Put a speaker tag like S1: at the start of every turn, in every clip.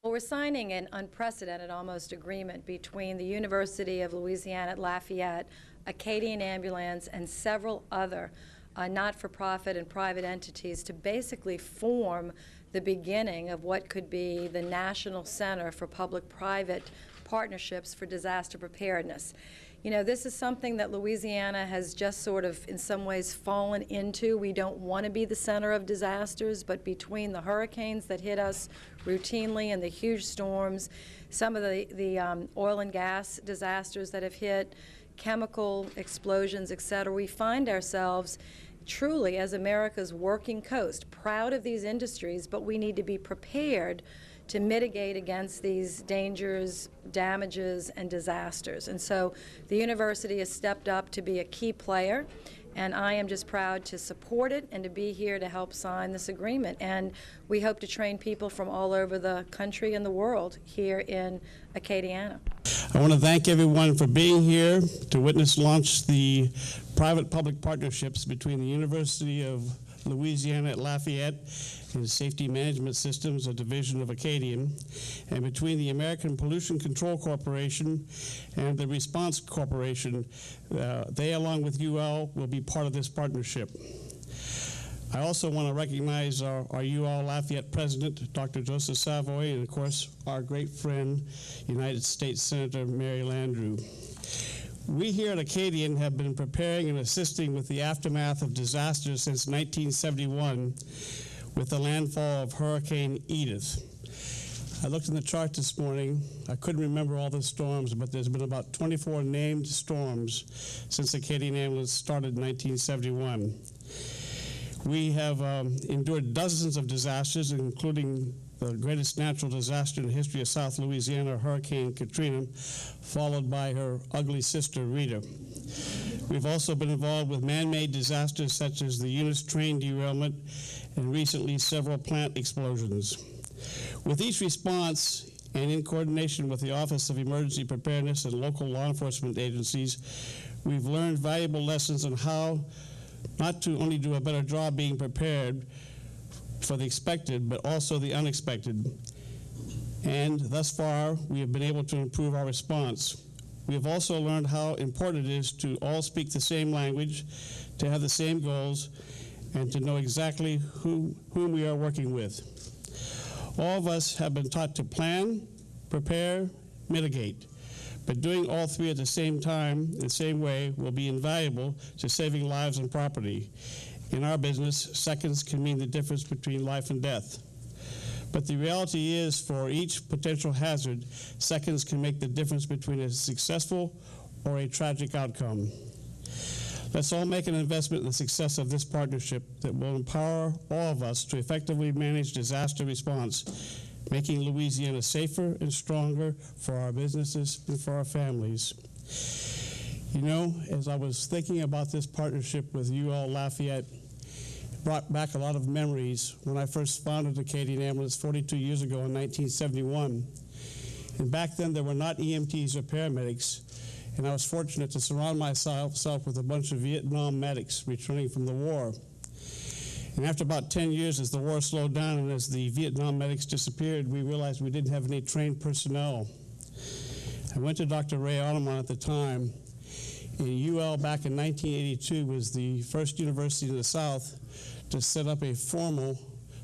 S1: Well, we're signing an unprecedented almost agreement between the University of Louisiana at Lafayette, Acadian Ambulance, and several other not-for-profit and private entities to basically form the beginning of what could be the National Center for Public-Private Partnerships for Disaster Preparedness. You know, this is something that Louisiana has just sort of, in some ways, fallen into. We don't want to be the center of disasters, but between the hurricanes that hit us routinely and the huge storms, some of the oil and gas disasters that have hit, chemical explosions, et cetera, we find ourselves truly as America's working coast, proud of these industries, but we need to be prepared to mitigate against these dangers, damages, and disasters. And so the university has stepped up to be a key player, and I am just proud to support it and to be here to help sign this agreement. And we hope to train people from all over the country and the world here in Acadiana.
S2: I want to thank everyone for being here to witness launch the private-public partnerships between the University of Louisiana at Lafayette and Safety Management Systems, a division of Acadian, and between the American Pollution Control Corporation and the Response Corporation. They, along with UL, will be part of this partnership. I also want to recognize our UL Lafayette President, Dr. Joseph Savoy, and of course, our great friend, United States Senator Mary Landrieu. We here at Acadian have been preparing and assisting with the aftermath of disasters since 1971 with the landfall of Hurricane Edith. I looked in the chart this morning. I couldn't remember all the storms, but there's been about 24 named storms since Acadian Ambulance started in 1971. We have endured dozens of disasters, including the greatest natural disaster in the history of South Louisiana, Hurricane Katrina, followed by her ugly sister, Rita. We've also been involved with man-made disasters such as the Eunice train derailment and recently several plant explosions. With each response, and in coordination with the Office of Emergency Preparedness and local law enforcement agencies, we've learned valuable lessons on how not to only do a better job being prepared for the expected, but also the unexpected. And thus far, we have been able to improve our response. We have also learned how important it is to all speak the same language, to have the same goals, and to know exactly whom we are working with. All of us have been taught to plan, prepare, mitigate. But doing all three at the same time, the same way, will be invaluable to saving lives and property. In our business, seconds can mean the difference between life and death. But the reality is, for each potential hazard, seconds can make the difference between a successful or a tragic outcome. Let's all make an investment in the success of this partnership that will empower all of us to effectively manage disaster response, making Louisiana safer and stronger for our businesses and for our families. You know, as I was thinking about this partnership with UL Lafayette, it brought back a lot of memories when I first founded Acadian Ambulance 42 years ago in 1971. And back then there were not EMTs or paramedics, and I was fortunate to surround myself with a bunch of Vietnam medics returning from the war. And after about 10 years, as the war slowed down and as the Vietnam medics disappeared, we realized we didn't have any trained personnel. I went to Dr. Ray Ottoman at the time, and UL back in 1982 was the first university in the South to set up a formal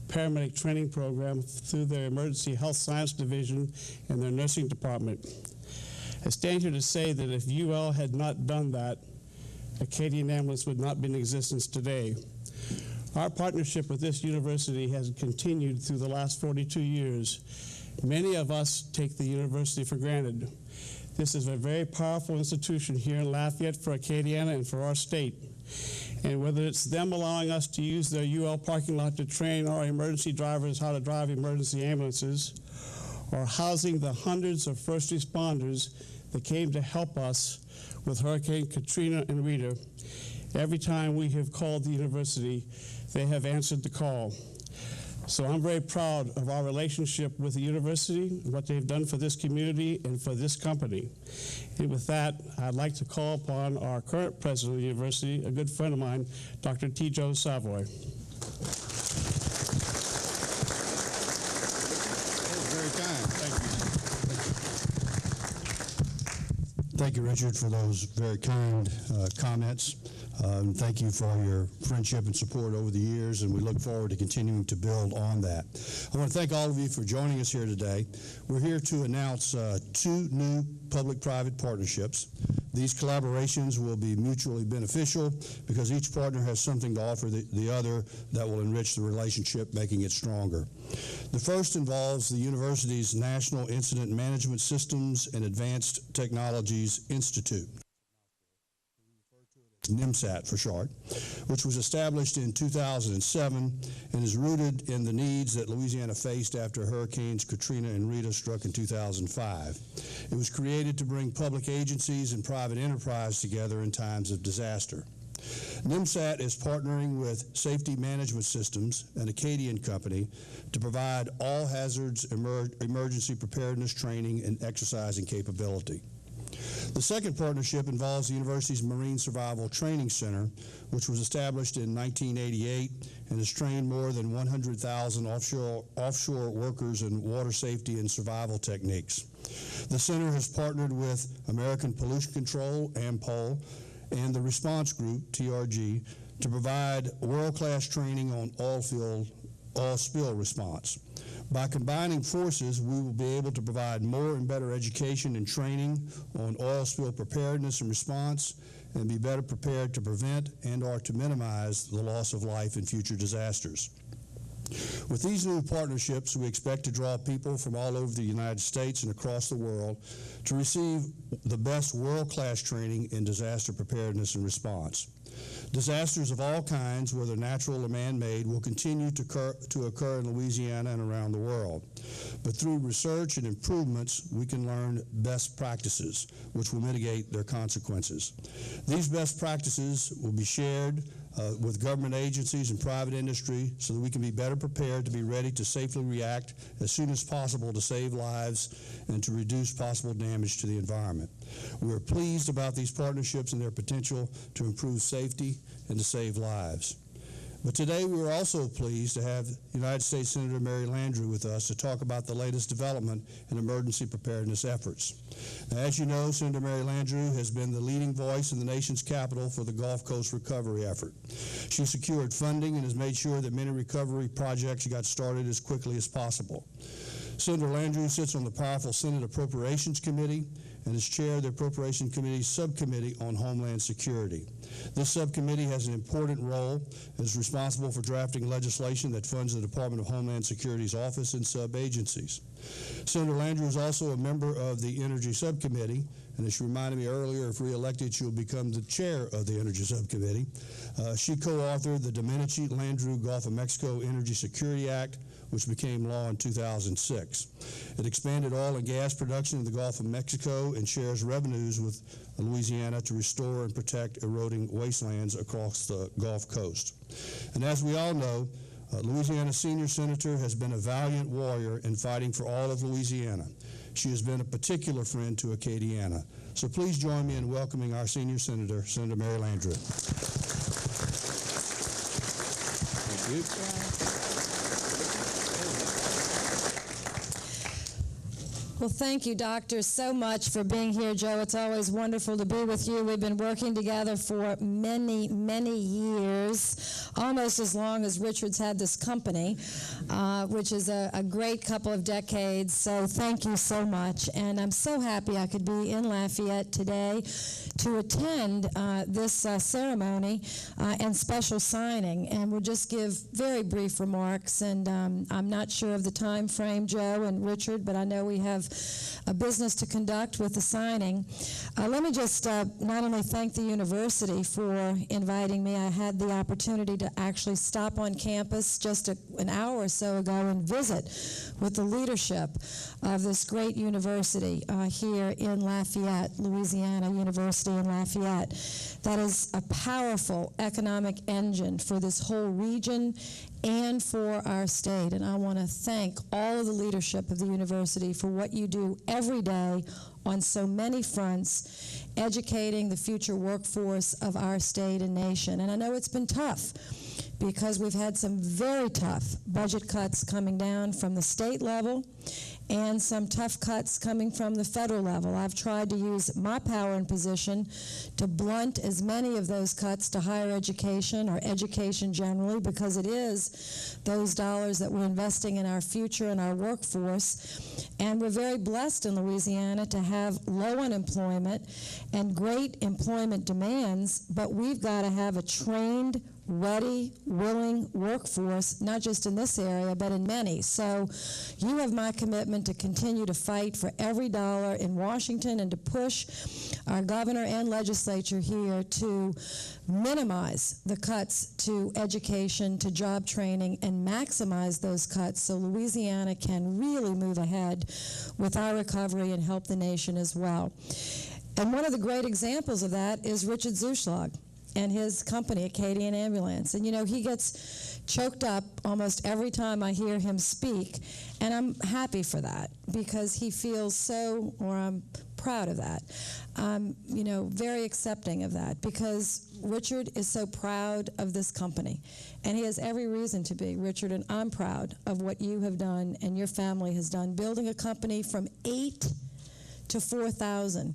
S2: paramedic training program through their Emergency Health Science Division and their nursing department. I stand here to say that if UL had not done that, Acadian Ambulance would not be in existence today. Our partnership with this university has continued through the last 42 years. Many of us take the university for granted. This is a very powerful institution here in Lafayette for Acadiana and for our state. And whether it's them allowing us to use their UL parking lot to train our emergency drivers how to drive emergency ambulances, or housing the hundreds of first responders that came to help us with Hurricane Katrina and Rita, every time we have called the university, they have answered the call. So I'm very proud of our relationship with the university, what they've done for this community and for this company. And with that, I'd like to call upon our current president of the university, a good friend of mine, Dr. T. Joe Savoy.
S3: Very kind. Thank you, Richard, for those very kind comments. And thank you for your friendship and support over the years, and we look forward to continuing to build on that. I want to thank all of you for joining us here today. We're here to announce 2 new public-private partnerships. These collaborations will be mutually beneficial because each partner has something to offer the other that will enrich the relationship, making it stronger. The first involves the university's National Incident Management Systems and Advanced Technologies Institute, NIMSAT for short, which was established in 2007 and is rooted in the needs that Louisiana faced after Hurricanes Katrina and Rita struck in 2005. It was created to bring public agencies and private enterprise together in times of disaster. NIMSAT is partnering with Safety Management Systems, an Acadian company, to provide all hazards emergency preparedness training and exercising capability. The second partnership involves the university's Marine Survival Training Center, which was established in 1988 and has trained more than 100,000 offshore workers in water safety and survival techniques. The center has partnered with American Pollution Control, AMPOL, and the Response Group, TRG, to provide world-class training on oil spill response. By combining forces, we will be able to provide more and better education and training on oil spill preparedness and response and be better prepared to prevent and/or to minimize the loss of life in future disasters. With these new partnerships, we expect to draw people from all over the United States and across the world to receive the best world-class training in disaster preparedness and response. Disasters of all kinds, whether natural or man-made, will continue to occur in Louisiana and around the world. But through research and improvements, we can learn best practices, which will mitigate their consequences. These best practices will be shared with government agencies and private industry so that we can be better prepared to be ready to safely react as soon as possible to save lives and to reduce possible damage to the environment. We are pleased about these partnerships and their potential to improve safety and to save lives. But today we are also pleased to have United States Senator Mary Landrieu with us to talk about the latest development in emergency preparedness efforts. Now, as you know, Senator Mary Landrieu has been the leading voice in the nation's capital for the Gulf Coast recovery effort. She secured funding and has made sure that many recovery projects got started as quickly as possible. Senator Landrieu sits on the powerful Senate Appropriations Committee and is chair of the Appropriations Committee's Subcommittee on Homeland Security. This subcommittee has an important role and is responsible for drafting legislation that funds the Department of Homeland Security's office and sub-agencies. Senator Landrieu is also a member of the Energy Subcommittee, and as she reminded me earlier, if reelected, she will become the chair of the Energy Subcommittee. She co-authored the Domenici-Landrieu Gulf of Mexico Energy Security Act, which became law in 2006. It expanded oil and gas production in the Gulf of Mexico and shares revenues with Louisiana to restore and protect eroding wastelands across the Gulf Coast. And as we all know, Louisiana's senior senator has been a valiant warrior in fighting for all of Louisiana. She has been a particular friend to Acadiana. So please join me in welcoming our senior senator, Senator Mary Landrieu. Thank you.
S1: Well, thank you, doctors, so much for being here, Joe. It's always wonderful to be with you. We've been working together for many, many years, almost as long as Richard's had this company, which is a great couple of decades. So thank you so much. And I'm so happy I could be in Lafayette today to attend this ceremony and special signing. And we'll just give very brief remarks. And I'm not sure of the time frame, Joe and Richard, but I know we have a business to conduct with the signing. Let me just not only thank the university for inviting me. I had the opportunity to actually stop on campus just an hour or so ago and visit with the leadership of this great university here in Lafayette, Louisiana University in Lafayette. That is a powerful economic engine for this whole region and for our state. And I want to thank all of the leadership of the university for what you do every day on so many fronts, educating the future workforce of our state and nation. And I know it's been tough because we've had some very tough budget cuts coming down from the state level
S4: and some tough cuts coming from the federal level. I've tried to use my power and position to blunt as many of those cuts to higher education or education generally, because it is those dollars that we're investing in our future and our workforce. And we're very blessed in Louisiana to have low unemployment and great employment demands, but we've got to have a trained, ready, willing workforce, not just in this area, but in many. So you have my commitment to continue to fight for every dollar in Washington and to push our governor and legislature here to minimize the cuts to education, to job training, and maximize those cuts so Louisiana can really move ahead with our recovery and help the nation as well. And one of the great examples of that is Richard Zuschlag and his company, Acadian Ambulance. And, you know, he gets choked up almost every time I hear him speak, and I'm happy for that because he feels so, or I'm proud of that. You know, very accepting of that because Richard is so proud of this company, and he has every reason to be. Richard, and I'm proud of what you have done and your family has done, building a company from 8 to 4,000.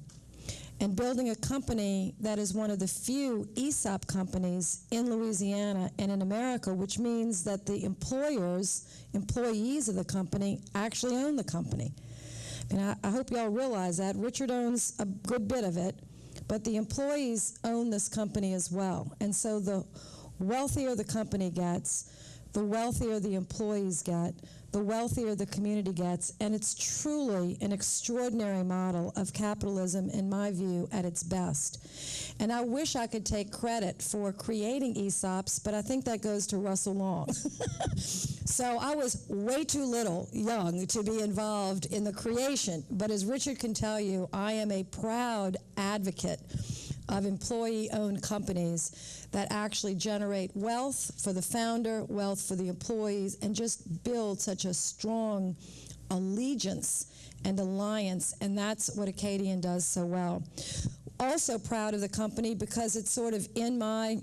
S4: And building a company that is one of the few ESOP companies in Louisiana and in America, which means that the employees of the company actually own the company. And I hope y'all realize that. Richard owns a good bit of it, but the employees own this company as well. And so the wealthier the company gets, the wealthier the employees get, the wealthier the community gets, and it's truly an extraordinary model of capitalism, in my view, at its best. And I wish I could take credit for creating ESOPs, but I think that goes to Russell Long. So I was way too young to be involved in the creation, but as Richard can tell you, I am a proud advocate of employee-owned companies that actually generate wealth for the founder, wealth for the employees, and just build such a strong allegiance and alliance, and that's what Acadian does so well. Also proud of the company because it's sort of in my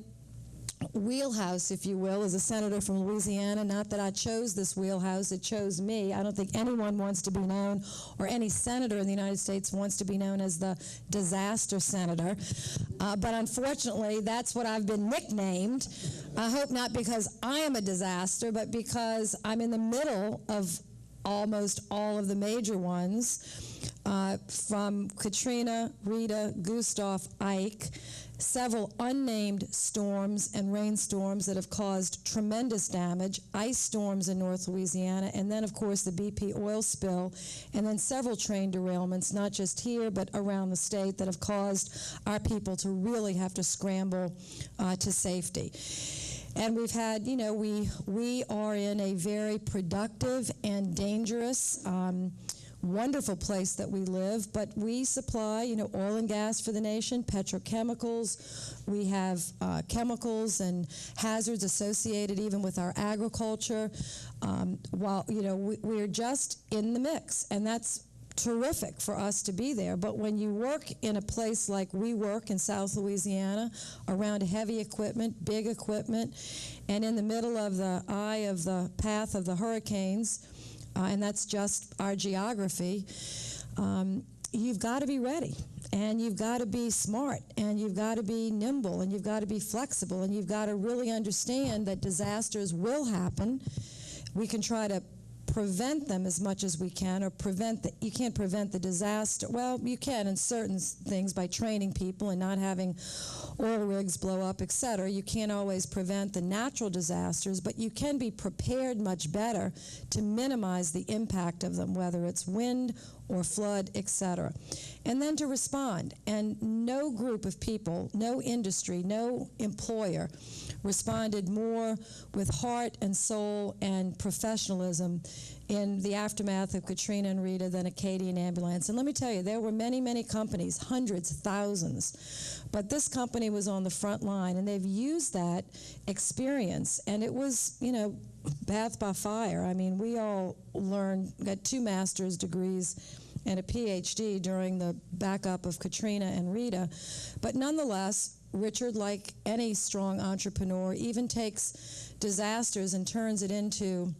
S4: wheelhouse, if you will, as a senator from Louisiana. Not that I chose this wheelhouse, it chose me. I don't think anyone wants to be known, or any senator in the United States wants to be known as the disaster senator. But unfortunately, that's what I've been nicknamed. I hope not because I am a disaster, but because I'm in the middle of almost all of the major ones, from Katrina, Rita, Gustav, Ike, several unnamed storms and rainstorms that have caused tremendous damage, ice storms in North Louisiana, and then, of course, the BP oil spill, and then several train derailments, not just here, but around the state, that have caused our people to really have to scramble to safety. And we've had, you know, we are in a very productive and dangerous wonderful place that we live, but we supply, you know, oil and gas for the nation, petrochemicals. We have chemicals and hazards associated even with our agriculture. While, you know, we're just in the mix, and that's terrific for us to be there. But when you work in a place like we work in South Louisiana, around heavy equipment, big equipment, and in the middle of the eye of the path of the hurricanes, and that's just our geography, you've got to be ready, and you've got to be smart, and you've got to be nimble, and you've got to be flexible, and you've got to really understand that disasters will happen. We can try to prevent them as much as we can, or you can't prevent the disaster. Well, you can in certain things by training people and not having oil rigs blow up, etc. You can't always prevent the natural disasters, but you can be prepared much better to minimize the impact of them, whether it's wind or flood, etc. And then to respond. And no group of people, no industry, no employer responded more with heart and soul and professionalism in the aftermath of Katrina and Rita than Acadian Ambulance. And let me tell you, there were many, many companies, hundreds, thousands, but this company was on the front line, and they've used that experience, and it was, you know, bath by fire. I mean, we all got 2 master's degrees and a PhD during the backup of Katrina and Rita, but nonetheless, Richard, like any strong entrepreneur, even takes disasters and turns it into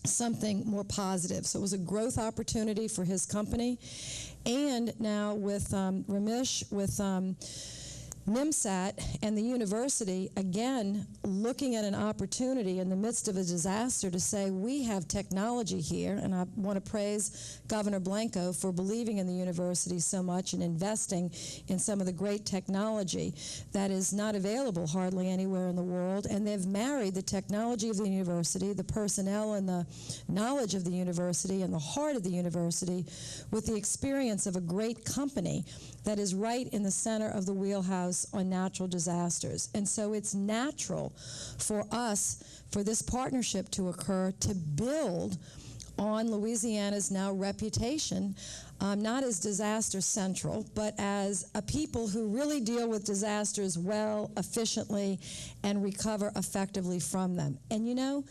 S4: something more positive. So it was a growth opportunity for his company. And now with Ramesh, with NIMSAT and the university, again, looking at an opportunity in the midst of a disaster to say, we have technology here, and I want to praise Governor Blanco for believing in the university so much and investing in some of the great technology that is not available hardly anywhere in the world, and they've married the technology of the university, the personnel and the knowledge of the university and the heart of the university with the experience of a great company that is right in the center of the wheelhouse on natural disasters. And so it's natural for us, for this partnership to occur, to build on Louisiana's now reputation, not as disaster central, but as a people who really deal with disasters well, efficiently, and recover effectively from them. And you know,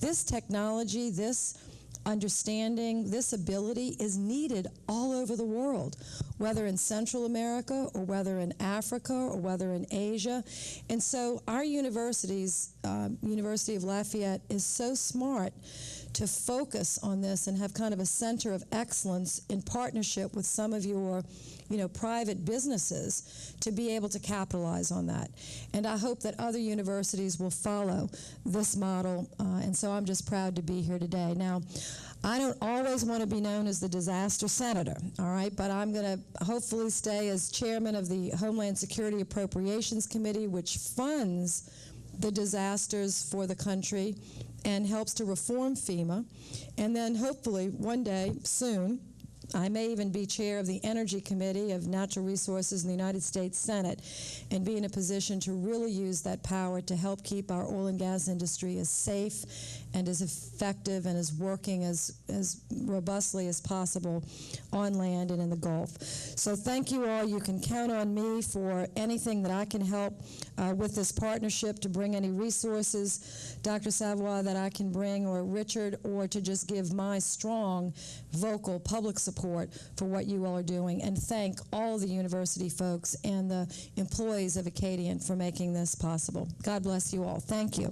S4: this technology, this understanding, this ability is needed all over the world, whether in Central America or whether in Africa or whether in Asia. And so our universities, University of Lafayette, is so smart to focus on this and have kind of a center of excellence in partnership with some of your private businesses to be able to capitalize on that. And I hope that other universities will follow this model, and so I'm just proud to be here today. Now, I don't always want to be known as the disaster senator, all right, but I'm going to hopefully stay as chairman of the Homeland Security Appropriations Committee, which funds the disasters for the country and helps to reform FEMA. And then hopefully one day, soon, I may even be chair of the Energy Committee of Natural Resources in the United States Senate and be in a position to really use that power to help keep our oil and gas industry as safe and as effective and as working as robustly as possible on land and in the Gulf. So thank you all. You can count on me for anything that I can help with this partnership, to bring any resources, Dr. Savoy, that I can bring, or Richard, or to just give my strong, vocal public support for what you all are doing, and thank all the university folks and the employees of Acadian for making this possible. God bless you all. Thank you.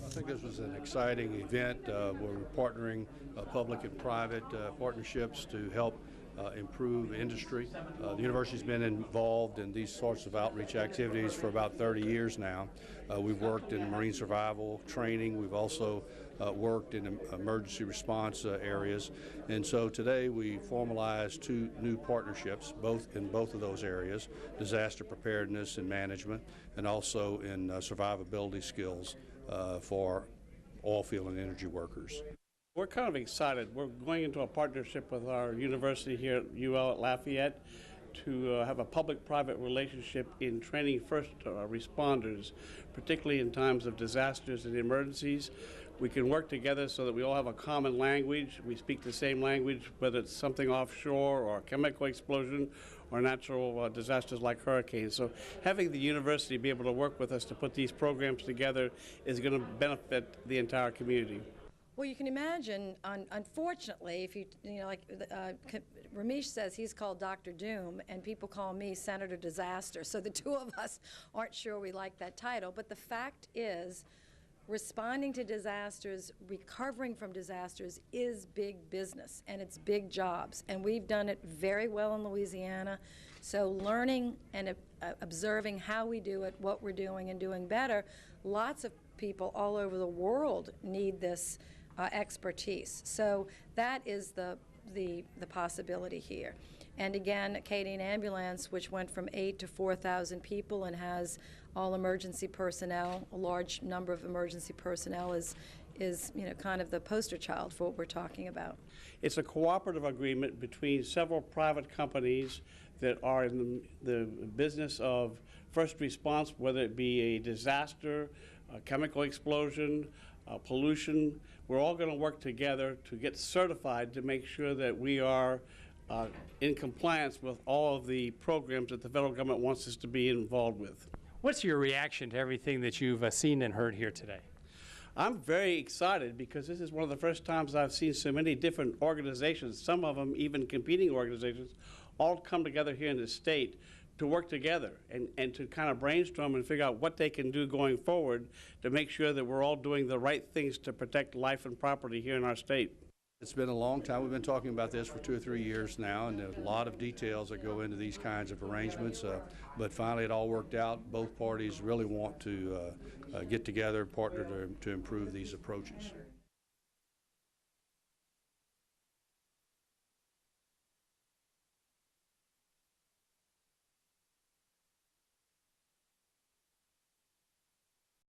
S3: I think this was an exciting event where we're partnering public and private partnerships to help improve industry. The university's been involved in these sorts of outreach activities for about 30 years now. We've worked in marine survival training. We've also worked in emergency response areas. And so today we formalized 2 new partnerships, both of those areas: disaster preparedness and management, and also in survivability skills for oil field and energy workers.
S5: We're kind of excited. We're going into a partnership with our university here at UL at Lafayette to have a public-private relationship in training first responders, particularly in times of disasters and emergencies. We can work together so that we all have a common language. We speak the same language, whether it's something offshore or a chemical explosion or natural disasters like hurricanes. So having the university be able to work with us to put these programs together is going to benefit the entire community.
S1: Well, you can imagine, unfortunately, if like Ramesh says, he's called Dr. Doom, and people call me Senator Disaster. So the two of us aren't sure we like that title. But the fact is, responding to disasters, recovering from disasters is big business, and it's big jobs. And we've done it very well in Louisiana. So learning and observing how we do it, what we're doing, and doing better, lots of people all over the world need this expertise. So that is the possibility here. And again, Acadian Ambulance, which went from 8 to 4,000 people and has all emergency personnel, a large number of emergency personnel, is kind of the poster child for what we're talking about.
S5: It's a cooperative agreement between several private companies that are in the business of first response, whether it be a disaster, a chemical explosion, pollution. We're all going to work together to get certified to make sure that we are in compliance with all of the programs that the federal government wants us to be involved with.
S6: What's your reaction to everything that you've seen and heard here today?
S5: I'm very excited because this is one of the first times I've seen so many different organizations, some of them even competing organizations, all come together here in the state to work together and to kind of brainstorm and figure out what they can do going forward to make sure that we're all doing the right things to protect life and property here in our state.
S3: It's been a long time. We've been talking about this for 2 or 3 years now, and there's a lot of details that go into these kinds of arrangements. But finally, it all worked out. Both parties really want to get together, partner to improve these approaches.